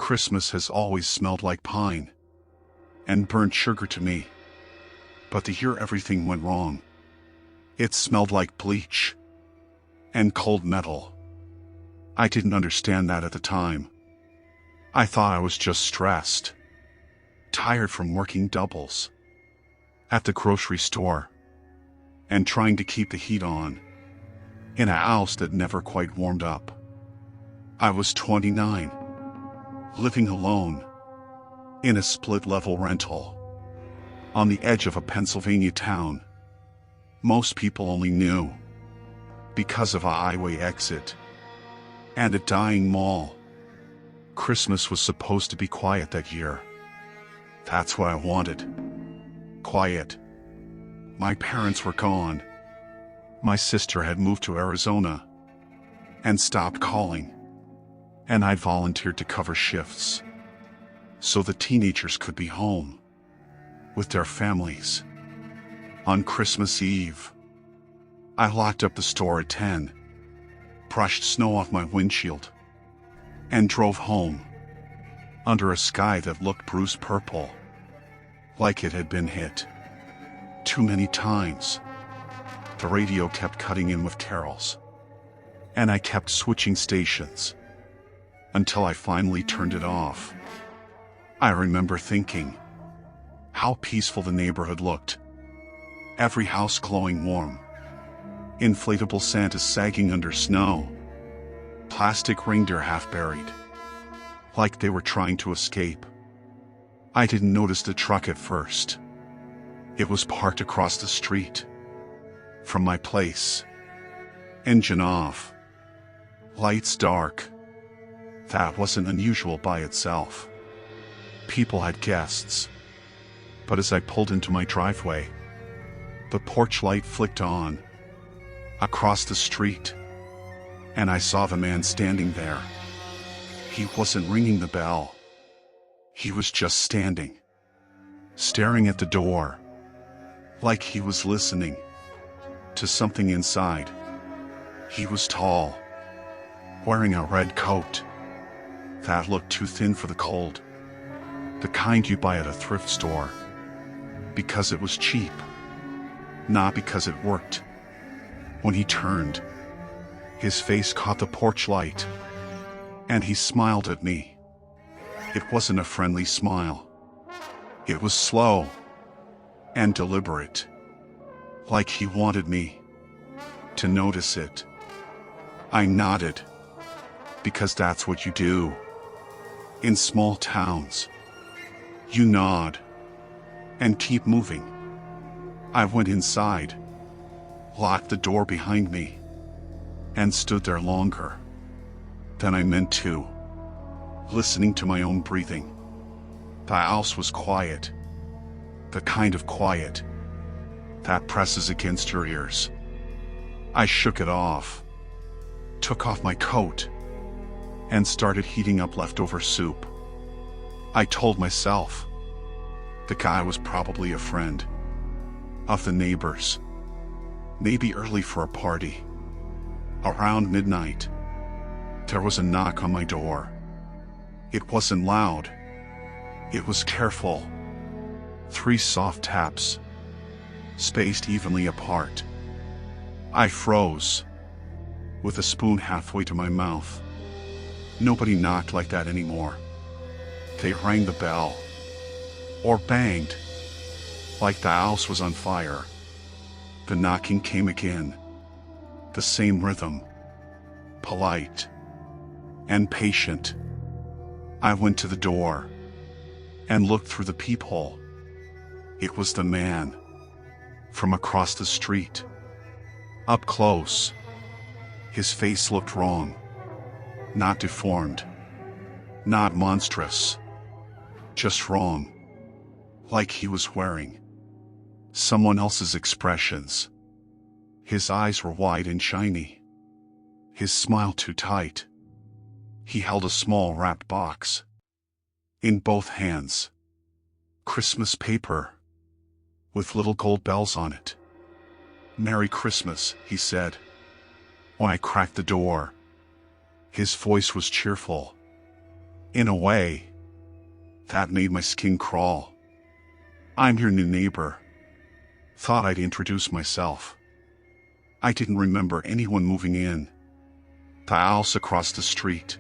Christmas has always smelled like pine and burnt sugar to me. But the year everything went wrong. It smelled like bleach and cold metal. I didn't understand that at the time. I thought I was just stressed, tired from working doubles at the grocery store and trying to keep the heat on in a house that never quite warmed up. I was 29, living alone in a split-level rental on the edge of a Pennsylvania town. Most people only knew because of a highway exit and a dying mall. Christmas was supposed to be quiet that year. That's what I wanted. Quiet. My parents were gone. My sister had moved to Arizona and stopped calling, and I'd volunteered to cover shifts so the teenagers could be home with their families. On Christmas Eve, I locked up the store at 10, brushed snow off my windshield, and drove home under a sky that looked bruised purple, like it had been hit too many times. The radio kept cutting in with carols, and I kept switching stations until I finally turned it off. I remember thinking how peaceful the neighborhood looked. Every house glowing warm, inflatable Santas sagging under snow, plastic reindeer half buried, like they were trying to escape. I didn't notice the truck at first. It was parked across the street from my place. Engine off, lights dark. That wasn't unusual by itself. People had guests. But as I pulled into my driveway, the porch light flicked on across the street, and I saw the man standing there. He wasn't ringing the bell. He was just standing, staring at the door, like he was listening to something inside. He was tall, wearing a red coat that looked too thin for the cold, the kind you buy at a thrift store because it was cheap, not because it worked. When he turned, his face caught the porch light, and he smiled at me. It wasn't a friendly smile. It was slow and deliberate, like he wanted me to notice it. I nodded, because that's what you do in small towns. You nod and keep moving. I went inside, locked the door behind me, and stood there longer than I meant to, listening to my own breathing. The house was quiet, the kind of quiet that presses against your ears. I shook it off, took off my coat, and started heating up leftover soup. I told myself the guy was probably a friend of the neighbors, maybe early for a party. Around midnight, there was a knock on my door. It wasn't loud. It was careful. 3 soft taps, spaced evenly apart. I froze, with a spoon halfway to my mouth. Nobody knocked like that anymore. They rang the bell, or banged, like the house was on fire. The knocking came again. The same rhythm, polite and patient. I went to the door and looked through the peephole. It was the man from across the street. Up close, his face looked wrong. Not deformed, not monstrous, just wrong. Like he was wearing someone else's expressions. His eyes were wide and shiny, his smile too tight. He held a small wrapped box in both hands. Christmas paper with little gold bells on it. "Merry Christmas," he said. When I cracked the door, his voice was cheerful, In a way, that made my skin crawl. "I'm your new neighbor." Thought I'd introduce myself. I didn't remember anyone moving in. The house across the street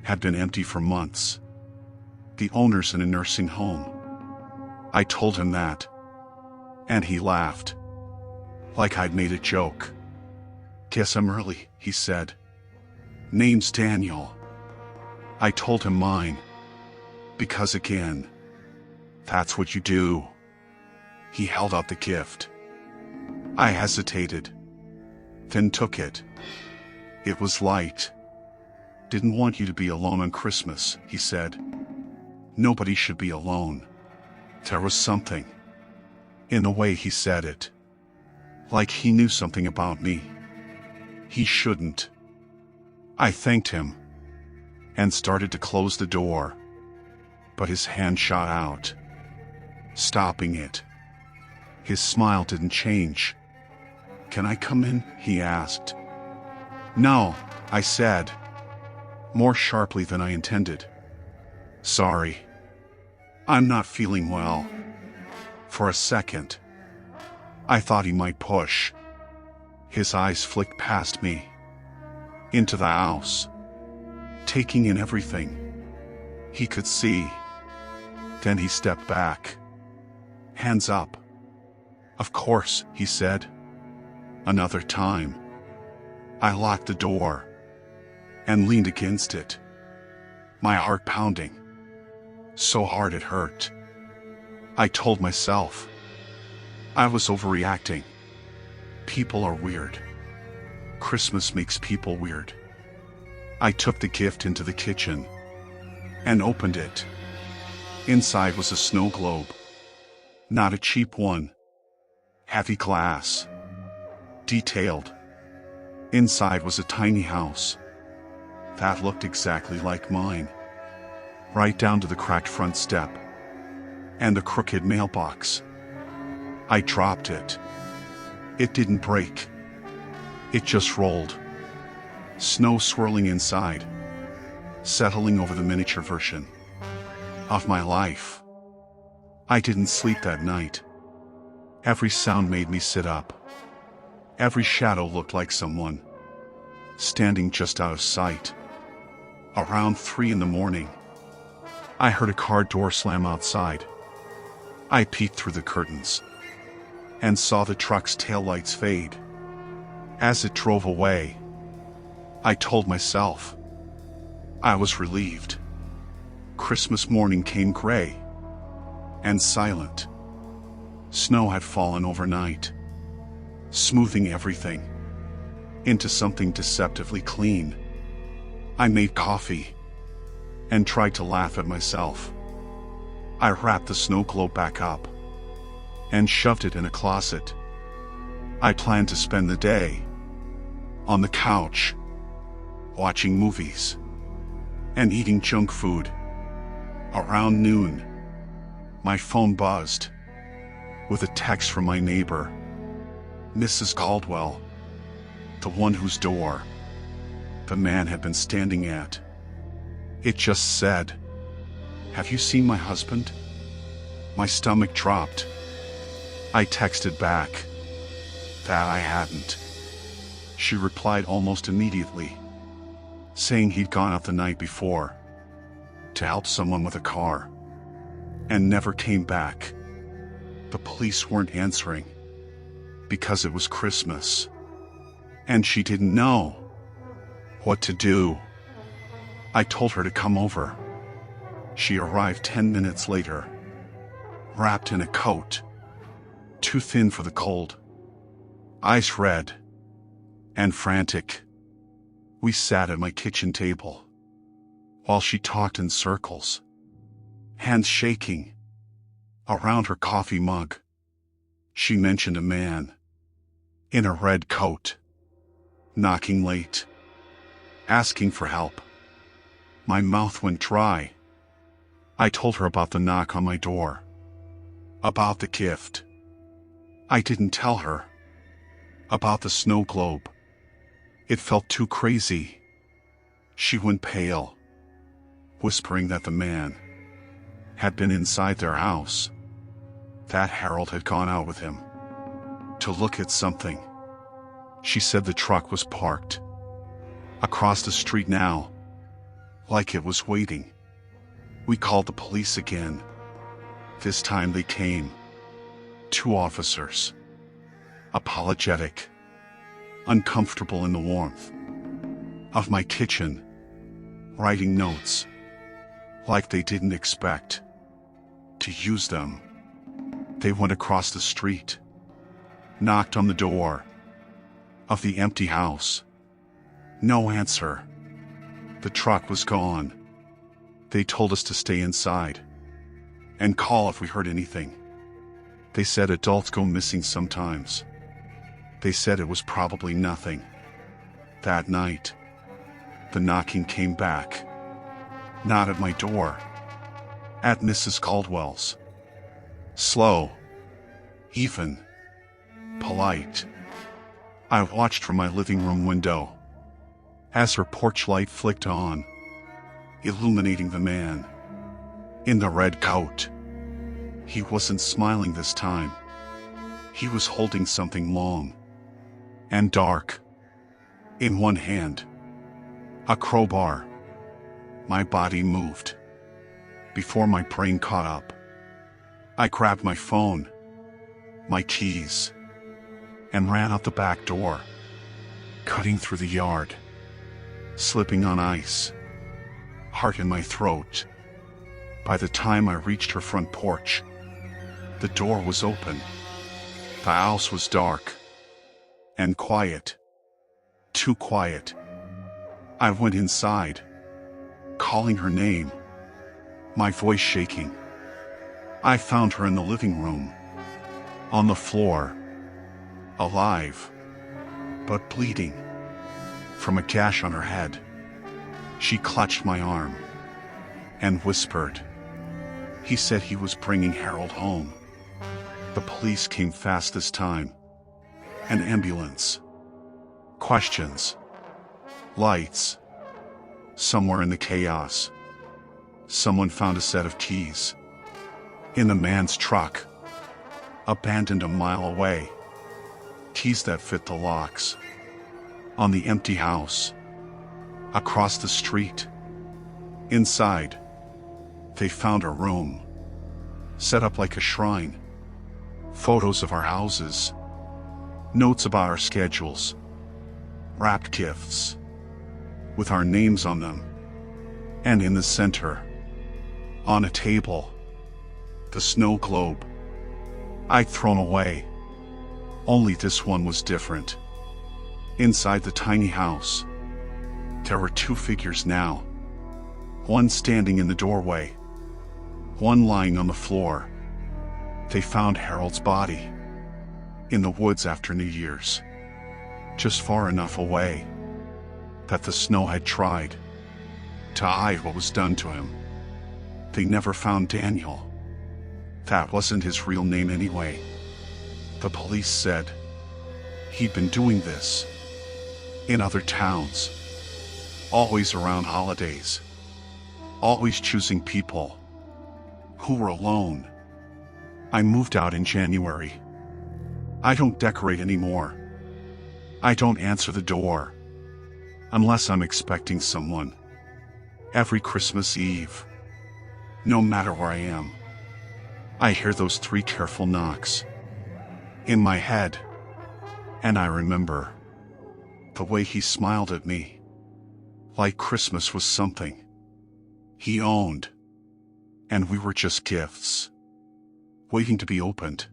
had been empty for months. The owner's in a nursing home. I told him that, and he laughed, like I'd made a joke. "Guess I'm early," he said. "Name's Daniel." I told him mine, because again, that's what you do. He held out the gift. I hesitated, then took it. It was light. "Didn't want you to be alone on Christmas," he said. "Nobody should be alone." There was something in the way he said it, like he knew something about me. He shouldn't. I thanked him and started to close the door, but his hand shot out, stopping it. His smile didn't change. "Can I come in?" he asked. "No," I said, more sharply than I intended. "Sorry. I'm not feeling well." For a second, I thought he might push. His eyes flicked past me, into the house, taking in everything he could see. Then he stepped back, hands up. "Of course," he said. Another time. I locked the door and leaned against it, my heart pounding so hard it hurt. I told myself I was overreacting. People are weird. Christmas makes people weird. I took the gift into the kitchen and opened it. Inside was a snow globe. Not a cheap one. Heavy glass. Detailed. Inside was a tiny house that looked exactly like mine, right down to the cracked front step and the crooked mailbox. I dropped it. It didn't break. It just rolled. Snow swirling inside, settling over the miniature version of my life. I didn't sleep that night. Every sound made me sit up. Every shadow looked like someone standing just out of sight. Around 3 a.m, I heard a car door slam outside. I peeked through the curtains and saw the truck's taillights fade as it drove away. I told myself I was relieved. Christmas morning came gray and silent. Snow had fallen overnight, smoothing everything into something deceptively clean. I made coffee and tried to laugh at myself. I wrapped the snow globe back up and shoved it in a closet. I planned to spend the day on the couch, watching movies and eating junk food. Around noon, my phone buzzed with a text from my neighbor, Mrs. Caldwell, the one whose door the man had been standing at. It just said, "Have you seen my husband?" My stomach dropped. I texted back that I hadn't. She replied almost immediately, saying he'd gone out the night before to help someone with a car and never came back. The police weren't answering because it was Christmas, and she didn't know what to do. I told her to come over. She arrived 10 minutes later, wrapped in a coat, too thin for the cold, eyes red and frantic. We sat at my kitchen table while she talked in circles, hands shaking around her coffee mug. She mentioned a man in a red coat, knocking late, asking for help. My mouth went dry. I told her about the knock on my door, about the gift. I didn't tell her about the snow globe. It felt too crazy. She went pale, whispering that the man had been inside their house, that Harold had gone out with him to look at something. She said the truck was parked across the street now, like it was waiting. We called the police again. This time they came. 2 officers. Apologetic, uncomfortable in the warmth of my kitchen, writing notes, like they didn't expect to use them. They went across the street, knocked on the door of the empty house. No answer. The truck was gone. They told us to stay inside and call if we heard anything. They said adults go missing sometimes. They said it was probably nothing. That night, the knocking came back. Not at my door. At Mrs. Caldwell's. Slow. Even. Polite. I watched from my living room window as her porch light flicked on, illuminating the man in the red coat. He wasn't smiling this time. He was holding something long and dark in one hand. A crowbar. My body moved before my brain caught up. I grabbed my phone, my keys, and ran out the back door, cutting through the yard, slipping on ice, heart in my throat. By the time I reached her front porch, the door was open. The house was dark and quiet. Too quiet. I went inside, calling her name, my voice shaking. I found her in the living room, on the floor, alive, but bleeding from a gash on her head. She clutched my arm and whispered. He said he was bringing Harold home. The police came fast this time. An ambulance. Questions. Lights. Somewhere in the chaos, someone found a set of keys in the man's truck, abandoned a mile away. Keys that fit the locks. On the empty house, across the street. Inside, they found a room, set up like a shrine. Photos of our houses, notes about our schedules, wrapped gifts with our names on them. And in the center, on a table, the snow globe I'd thrown away. Only this one was different. Inside the tiny house, there were 2 figures now. One standing in the doorway, one lying on the floor. They found Harold's body in the woods after New Year's, just far enough away that the snow had tried to hide what was done to him. They never found Daniel. That wasn't his real name anyway. The police said he'd been doing this in other towns, always around holidays, always choosing people who were alone. I moved out in January. I don't decorate anymore. I don't answer the door unless I'm expecting someone. Every Christmas Eve, no matter where I am, I hear those 3 careful knocks in my head, and I remember the way he smiled at me, like Christmas was something he owned, and we were just gifts waiting to be opened.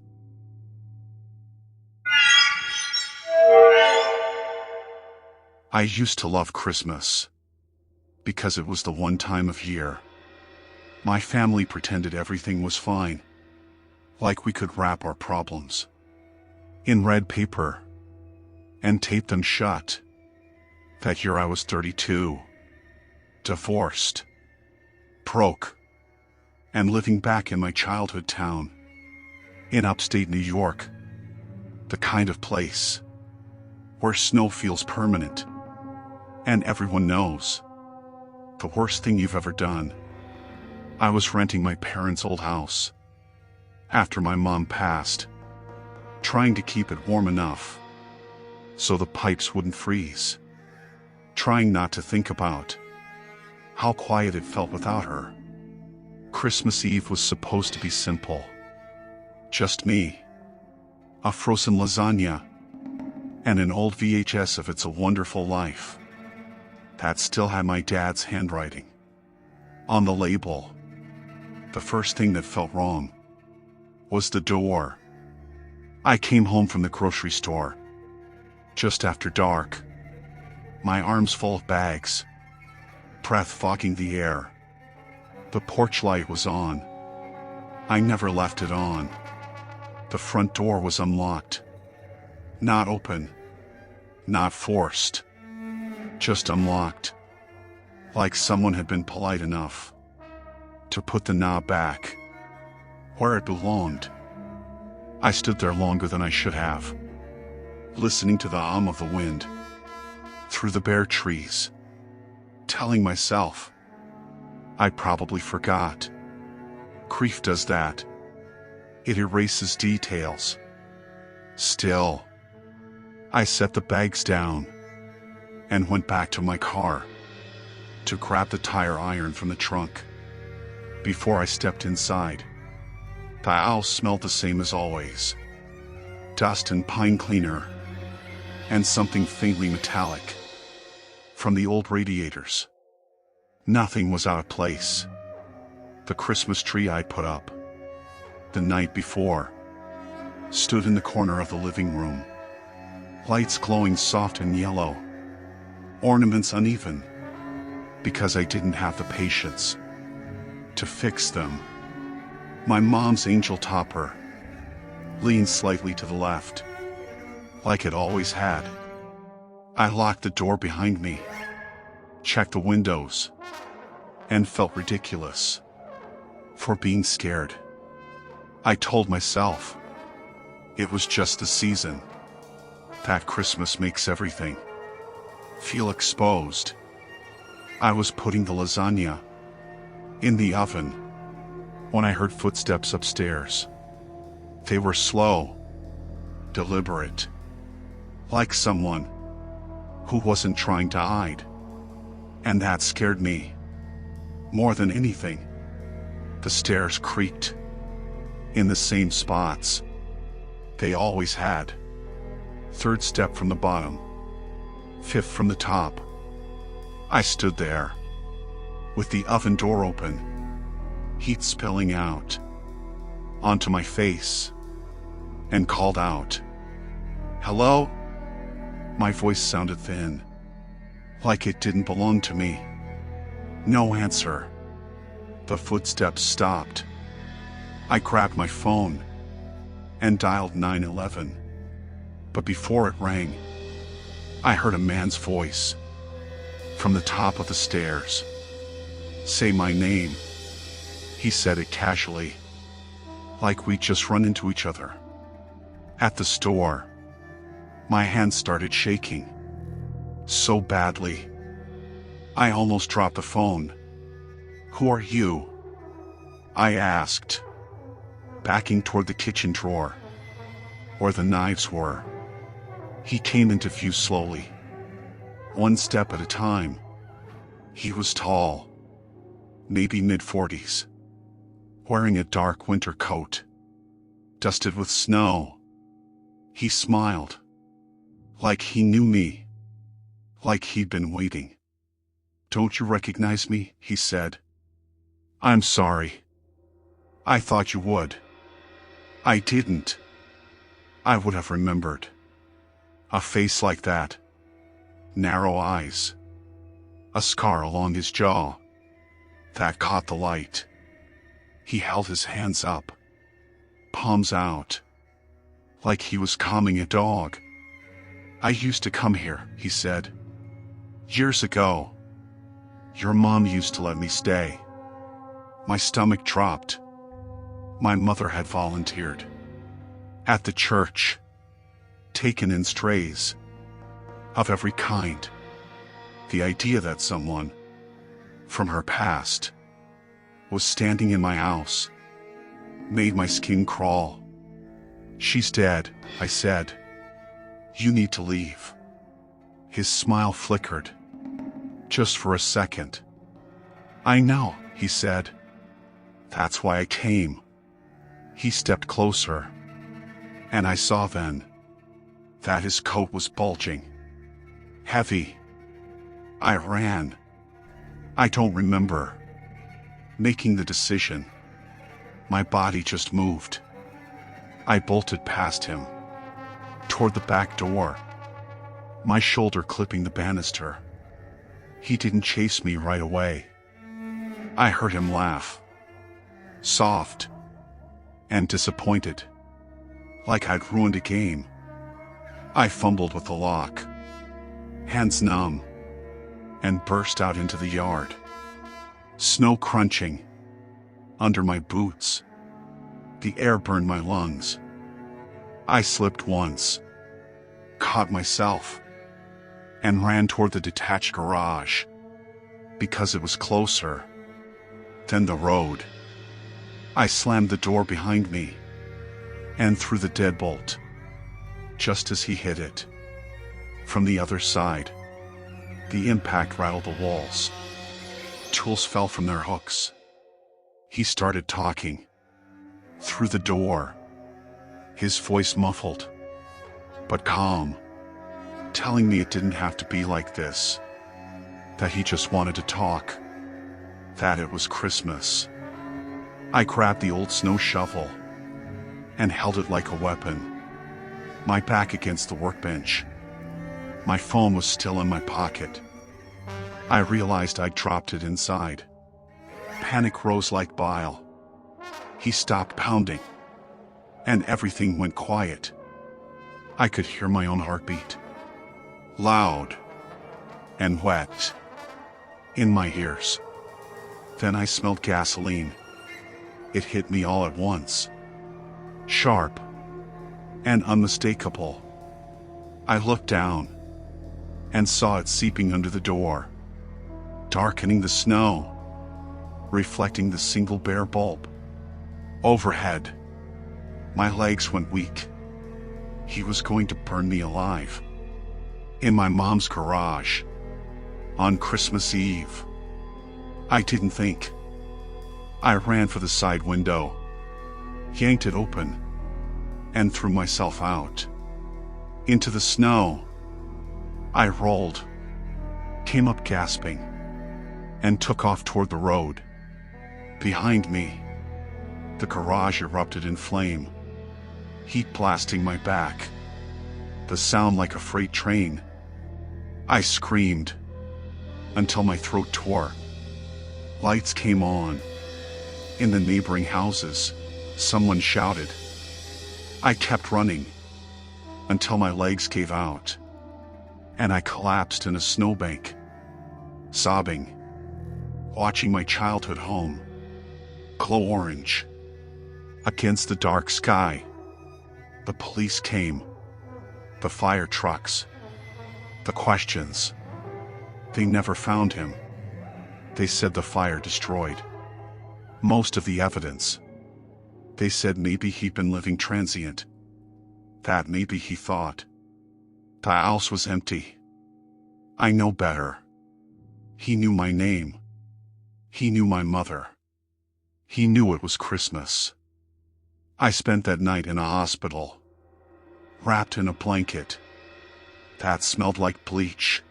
I used to love Christmas because it was the one time of year my family pretended everything was fine, like we could wrap our problems in red paper and tape them shut. That year I was 32, divorced, broke, and living back in my childhood town in upstate New York, the kind of place where snow feels permanent and everyone knows The worst thing you've ever done. I was renting my parents' old house after my mom passed, trying to keep it warm enough so the pipes wouldn't freeze, trying not to think about how quiet it felt without her. Christmas Eve was supposed to be simple. Just me, a frozen lasagna, and an old VHS of It's a Wonderful Life that still had my dad's handwriting on the label. The first thing that felt wrong was the door. I came home from the grocery store just after dark, my arms full of bags, breath fogging the air. The porch light was on. I never left it on. The front door was unlocked. Not open. Not forced. Just unlocked. Like someone had been polite enough to put the knob back where it belonged. I stood there longer than I should have, listening to the hum of the wind through the bare trees, telling myself I probably forgot. Grief does that. It erases details. Still, I set the bags down and went back to my car to grab the tire iron from the trunk. Before I stepped inside, the house smelled the same as always. Dust and pine cleaner, and something faintly metallic from the old radiators. Nothing was out of place. The Christmas tree I'd put up the night before stood in the corner of the living room, lights glowing soft and yellow, ornaments uneven, because I didn't have the patience to fix them. My mom's angel topper leaned slightly to the left, like it always had. I locked the door behind me, checked the windows, and felt ridiculous for being scared. I told myself it was just the season, that Christmas makes everything feel exposed. I was putting the lasagna in the oven when I heard footsteps upstairs. They were slow, deliberate, like someone who wasn't trying to hide. And that scared me more than anything. The stairs creaked in the same spots they always had. Third step from the bottom, fifth from the top. I stood there with the oven door open, heat spilling out onto my face, and called out, "Hello?" My voice sounded thin, like it didn't belong to me. No answer. The footsteps stopped. I grabbed my phone and dialed 911. But before it rang, I heard a man's voice from the top of the stairs. "Say my name." He said it casually, like we'd just run into each other at the store. My hands started shaking so badly, I almost dropped the phone. "Who are you?" I asked, backing toward the kitchen drawer where the knives were. He came into view slowly, one step at a time. He was tall, maybe mid-40s, wearing a dark winter coat, dusted with snow. He smiled, like he knew me, like he'd been waiting. "Don't you recognize me?" he said. "I'm sorry. I thought you would." I didn't. I would have remembered. A face like that. Narrow eyes. A scar along his jaw that caught the light. He held his hands up, palms out, like he was calming a dog. "I used to come here," he said. "Years ago. Your mom used to let me stay." My stomach dropped. My mother had volunteered at the church, taken in strays of every kind. The idea that someone from her past was standing in my house, made my skin crawl. "She's dead," I said. "You need to leave." His smile flickered, just for a second. "I know," he said. "That's why I came." He stepped closer, and I saw then that his coat was bulging, heavy. I ran. I don't remember making the decision. My body just moved. I bolted past him, toward the back door, my shoulder clipping the banister. He didn't chase me right away. I heard him laugh, soft and disappointed, like I'd ruined a game. I fumbled with the lock, hands numb, and burst out into the yard. Snow crunching under my boots. The air burned my lungs. I slipped once, caught myself, and ran toward the detached garage, because it was closer than the road. I slammed the door behind me and threw the deadbolt, just as he hit it. From the other side, the impact rattled the walls. Tools fell from their hooks. He started talking through the door, his voice muffled but calm, telling me it didn't have to be like this, that he just wanted to talk, that it was Christmas. I grabbed the old snow shovel and held it like a weapon, my back against the workbench. My phone was still in my pocket. I realized I'd dropped it inside. Panic rose like bile. He stopped pounding, and everything went quiet. I could hear my own heartbeat, loud and wet, in my ears. Then I smelled gasoline. It hit me all at once, sharp and unmistakable. I looked down and saw it seeping under the door, darkening the snow, reflecting the single bare bulb. Overhead, my legs went weak. He was going to burn me alive. In my mom's garage, on Christmas Eve. I didn't think. I ran for the side window, yanked it open, and threw myself out. Into the snow. I rolled, came up gasping, and took off toward the road. Behind me, the garage erupted in flame, heat blasting my back, the sound like a freight train. I screamed until my throat tore. Lights came on. In the neighboring houses, someone shouted. I kept running until my legs gave out, and I collapsed in a snowbank, sobbing, watching my childhood home glow orange against the dark sky. The police came, the fire trucks, the questions. They never found him. They said the fire destroyed most of the evidence. They said maybe he'd been living transient, that maybe he thought the house was empty. I know better. He knew my name. He knew my mother. He knew it was Christmas. I spent that night in a hospital, wrapped in a blanket that smelled like bleach,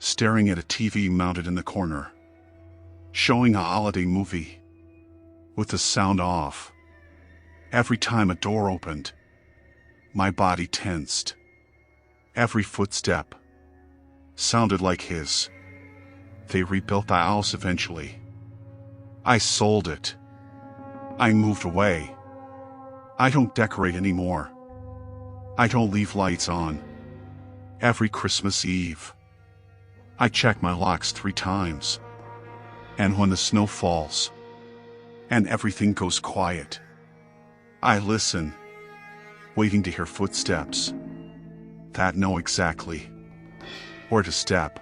staring at a TV mounted in the corner, showing a holiday movie with the sound off. Every time a door opened, my body tensed. Every footstep sounded like his. They rebuilt the house eventually. I sold it. I moved away. I don't decorate anymore. I don't leave lights on every Christmas Eve. I check my locks 3 times. And when the snow falls and everything goes quiet, I listen, waiting to hear footsteps that know exactly where to step.